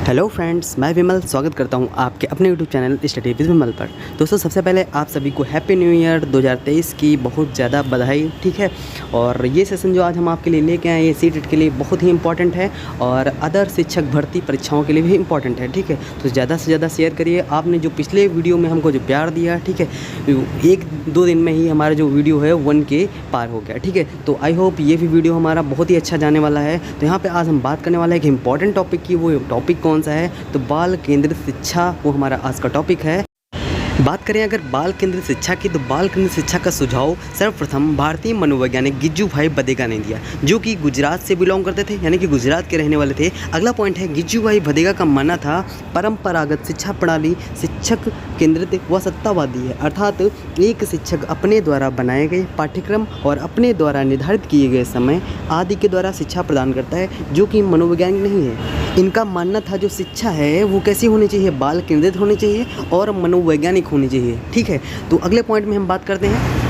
Hello friends, मैं विमल स्वागत करता हूं आपके अपने यूट्यूब चैनल स्टडी विद विमल पर। दोस्तों, सबसे पहले आप सभी को हैप्पी न्यू ईयर 2023 की बहुत ज़्यादा बधाई। ठीक है, और ये सेशन जो आज हम आपके लिए लेके आए ये सीटेट के लिए बहुत ही इंपॉर्टेंट है और अदर शिक्षक भर्ती परीक्षाओं के लिए भी इंपॉर्टेंट है। ठीक है, तो ज़्यादा से ज़्यादा शेयर करिए। आपने जो पिछले वीडियो में हमको जो प्यार दिया, ठीक है, 1-2 दिन में ही हमारा जो वीडियो है 1K पार हो गया। ठीक है, तो आई होप ये भी वीडियो हमारा बहुत ही अच्छा जाने वाला है। तो यहाँ पर आज हम बात करने वाले हैं कि इंपॉर्टेंट टॉपिक की। वो टॉपिक कौन सा है? तो बाल केंद्रित शिक्षा, वो हमारा आज का टॉपिक है। बात करें अगर बाल केंद्रित शिक्षा की, तो बाल केंद्रित शिक्षा का सुझाव सर्वप्रथम भारतीय मनोवैज्ञानिक गिज्जू भाई बदेगा ने दिया, जो कि गुजरात से बिलोंग करते थे, यानी कि गुजरात के रहने वाले थे। अगला पॉइंट है, गिज्जू भाई बदेगा का मानना था परंपरागत शिक्षा प्रणाली शिक्षक केंद्रित व सत्तावादी है, अर्थात एक शिक्षक अपने द्वारा बनाए गए पाठ्यक्रम और अपने द्वारा निर्धारित किए गए समय आदि के द्वारा शिक्षा प्रदान करता है, जो कि मनोवैज्ञानिक नहीं है। इनका मानना था जो शिक्षा है वो कैसी होनी चाहिए? बाल केंद्रित होनी चाहिए और मनोवैज्ञानिक होनी चाहिए। ठीक है, तो अगले पॉइंट में हम बात करते हैं।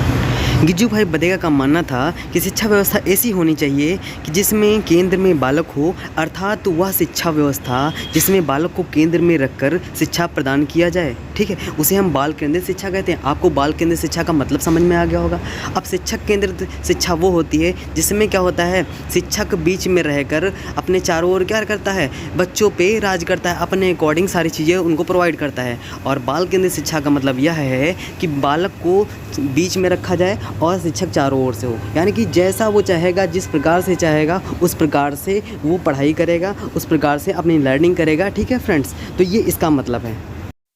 गिज्जू भाई बदेगा का मानना था कि शिक्षा व्यवस्था ऐसी होनी चाहिए कि जिसमें केंद्र में बालक हो, अर्थात वह शिक्षा व्यवस्था जिसमें बालक को केंद्र में रखकर शिक्षा प्रदान किया जाए। ठीक है, उसे हम बाल केंद्रित शिक्षा कहते हैं। आपको बाल केंद्रित शिक्षा का मतलब समझ में आ गया होगा। अब शिक्षक केंद्रित शिक्षा वो होती है जिसमें क्या होता है, शिक्षक बीच में रहकर अपने चारों ओर क्या करता है, बच्चों पे राज करता है, अपने अकॉर्डिंग सारी चीज़ें उनको प्रोवाइड करता है। और बाल केंद्रित शिक्षा का मतलब यह है कि बालक को बीच में रखा जाए और शिक्षक चारों ओर से हो, यानी कि जैसा वो चाहेगा, जिस प्रकार से चाहेगा उस प्रकार से वो पढ़ाई करेगा, उस प्रकार से अपनी लर्निंग करेगा। ठीक है फ्रेंड्स, तो ये इसका मतलब है।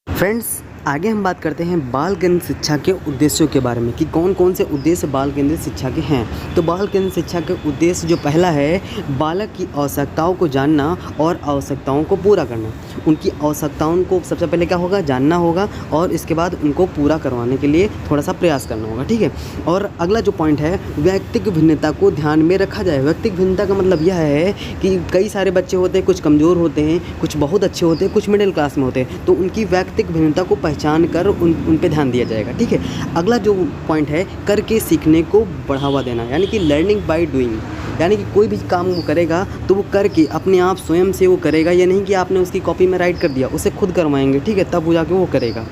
फ्रेंड्स, आगे हम बात करते हैं बाल केंद्रित शिक्षा के उद्देश्यों के बारे में कि कौन कौन से उद्देश्य बाल केंद्रित शिक्षा के हैं। तो बाल केंद्रित शिक्षा के उद्देश्य जो पहला है, बालक की आवश्यकताओं को जानना और आवश्यकताओं को पूरा करना। उनकी आवश्यकताओं को सबसे पहले क्या होगा, जानना होगा और इसके बाद उनको पूरा करवाने के लिए थोड़ा सा प्रयास करना होगा। ठीक है, और अगला जो पॉइंट है, व्यक्तिगत भिन्नता को ध्यान में रखा जाए। व्यक्तिगत भिन्नता का मतलब यह है कि कई सारे बच्चे होते हैं, कुछ कमज़ोर होते हैं, कुछ बहुत अच्छे होते हैं, कुछ मिडिल क्लास में होते हैं, तो उनकी व्यक्तिगत भिन्नता को पहचान कर उन पे ध्यान दिया जाएगा। ठीक है, अगला जो पॉइंट है, करके सीखने को बढ़ावा देना, यानी कि लर्निंग बाय डूइंग, यानी कि कोई भी काम वो करेगा तो वो करके अपने आप स्वयं से वो करेगा, या नहीं कि आपने उसकी कॉपी में राइट कर दिया, उसे खुद करवाएंगे। ठीक है, तब वो जाके वो करेगा।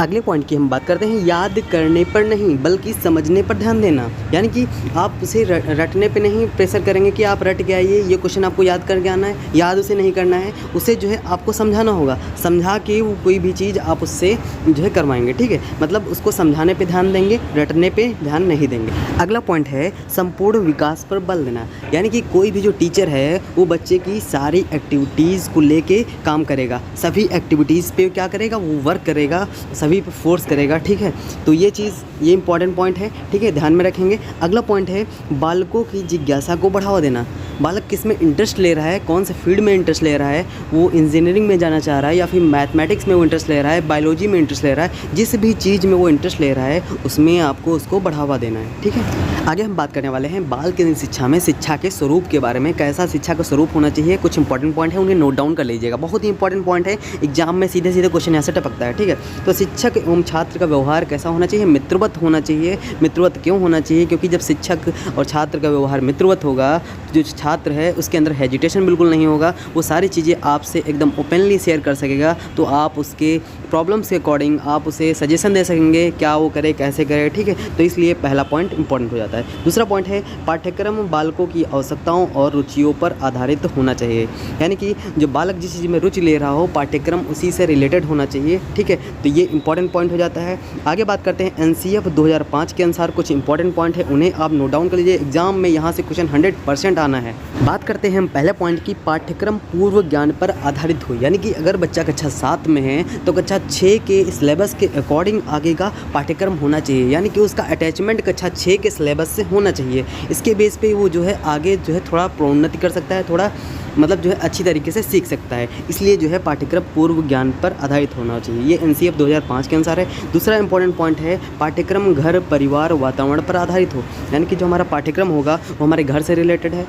अगले पॉइंट की हम बात करते हैं, याद करने पर नहीं बल्कि समझने पर ध्यान देना, यानी कि आप उसे रटने पे नहीं प्रेशर करेंगे कि आप रट के आइए, ये क्वेश्चन आपको याद करके आना है, याद उसे नहीं करना है, उसे जो है आपको समझाना होगा, समझा के वो कोई भी चीज़ आप उससे जो है करवाएंगे। ठीक है, मतलब उसको समझाने पे ध्यान देंगे, रटने पे ध्यान नहीं देंगे। अगला पॉइंट है, संपूर्ण विकास पर बल देना, यानी कि कोई भी जो टीचर है वो बच्चे की सारी एक्टिविटीज़ को लेके काम करेगा, सभी एक्टिविटीज़ पे क्या करेगा, वो वर्क करेगा, सभी पे फोर्स करेगा। ठीक है, तो ये चीज़, ये इंपॉर्टेंट पॉइंट है। ठीक है, ध्यान में रखेंगे। अगला पॉइंट है, बालकों की जिज्ञासा को बढ़ावा देना। बालक किस में इंटरेस्ट ले रहा है, कौन से फील्ड में इंटरेस्ट ले रहा है, वो इंजीनियरिंग में जाना चाह रहा है या फिर मैथमेटिक्स में वो इंटरेस्ट ले रहा है, बायोलॉजी में इंटरेस्ट ले रहा है, जिस भी चीज़ में वो इंटरेस्ट ले रहा है उसमें आपको उसको बढ़ावा देना है। ठीक है, आगे हम बात करने वाले हैं बाल केंद्रित शिक्षा में शिक्षा के स्वरूप के बारे में। कैसा शिक्षा का स्वरूप होना चाहिए, कुछ इंपॉर्टेंट पॉइंट है, उन्हें नोट डाउन कर लीजिएगा। बहुत ही इंपॉर्टेंट पॉइंट है, एग्जाम में सीधे सीधे क्वेश्चन ऐसे टपकता है। ठीक है, तो शिक्षक एवं छात्र का व्यवहार कैसा होना चाहिए? मित्रवत होना चाहिए। मित्रवत क्यों होना चाहिए? क्योंकि जब शिक्षक और छात्र का व्यवहार मित्रवत होगा, जो छात्र है उसके अंदर हेजिटेशन बिल्कुल नहीं होगा, वो सारी चीज़ें आपसे एकदम ओपनली शेयर कर सकेगा, तो आप उसके प्रॉब्लम्स के अकॉर्डिंग आप उसे सजेशन दे सकेंगे, क्या वो करे, कैसे करे। ठीक है, तो इसलिए पहला पॉइंट इंपॉर्टेंट हो जाता है। दूसरा पॉइंट है, पाठ्यक्रम बालकों की आवश्यकताओं और रुचियों पर आधारित होना चाहिए, यानी कि जो बालक जिस चीज़ में रुचि ले रहा हो, पाठ्यक्रम उसी से रिलेटेड होना चाहिए। ठीक है, तो ये इंपॉर्टेंट पॉइंट हो जाता है। आगे बात करते हैं, NCF 2005 के अनुसार कुछ इंपॉर्टेंट पॉइंट है, उन्हें आप नोट डाउन कर लीजिए। एग्जाम में यहाँ से क्वेश्चन 100% आना है। बात करते हैं हम पहले पॉइंट की, पाठ्यक्रम पूर्व ज्ञान पर आधारित हो, यानी कि अगर बच्चा कक्षा 7 में है तो कक्षा 6 के सिलेबस के अकॉर्डिंग आगे का पाठ्यक्रम होना चाहिए, यानी कि उसका अटैचमेंट कक्षा 6 के सिलेबस से होना चाहिए। इसके बेस पे वो जो है आगे जो है थोड़ा प्रोन्नति कर सकता है, थोड़ा मतलब जो है अच्छी तरीके से सीख सकता है। इसलिए जो है पाठ्यक्रम पूर्व ज्ञान पर आधारित होना चाहिए, ये NCF 2005 के अनुसार है। दूसरा इंपॉर्टेंट पॉइंट है, पाठ्यक्रम घर परिवार वातावरण पर आधारित हो, यानी कि जो हमारा पाठ्यक्रम होगा वो हमारे घर से रिलेटेड है,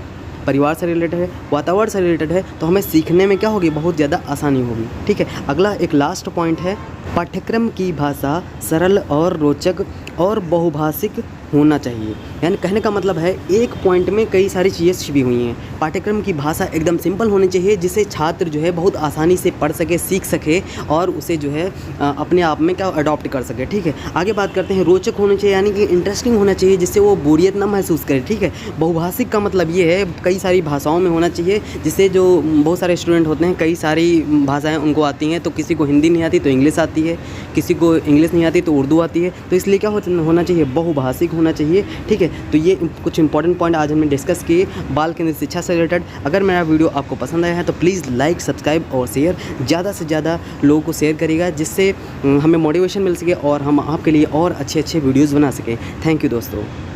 परिवार से रिलेटेड है, वातावरण से रिलेटेड है, तो हमें सीखने में क्या होगी, बहुत ज़्यादा आसानी होगी। ठीक है, अगला एक लास्ट पॉइंट है, पाठ्यक्रम की भाषा सरल और रोचक और बहुभाषिक होना चाहिए, यानी कहने का मतलब है एक पॉइंट में कई सारी चीज़ें छिपी हुई हैं। पाठ्यक्रम की भाषा एकदम सिंपल होनी चाहिए जिसे छात्र जो है बहुत आसानी से पढ़ सके, सीख सके और उसे जो है अपने आप में क्या अडॉप्ट कर सके। ठीक है, आगे बात करते हैं। रोचक होना चाहिए यानी कि इंटरेस्टिंग होना चाहिए जिससे वो बोरियत ना महसूस करे। ठीक है, बहुभाषिक का मतलब ये है कई सारी भाषाओं में होना चाहिए, जिससे जो बहुत सारे स्टूडेंट होते हैं कई सारी भाषाएं उनको आती हैं, तो किसी को हिंदी नहीं आती तो इंग्लिश आती है, किसी को इंग्लिश नहीं आती तो उर्दू आती है, तो इसलिए क्या होना चाहिए, बहुभाषिक होना चाहिए। ठीक है, तो ये कुछ इंपॉर्टेंट पॉइंट आज हमने डिस्कस किए बाल केंद्रित शिक्षा से रिलेटेड। अगर मेरा वीडियो आपको पसंद आया है तो प्लीज़ लाइक, सब्सक्राइब और शेयर ज़्यादा से ज़्यादा लोगों को शेयर करिएगा, जिससे हमें मोटिवेशन मिल सके और हम आपके लिए और अच्छे अच्छे वीडियोज़ बना सकें। थैंक यू दोस्तों।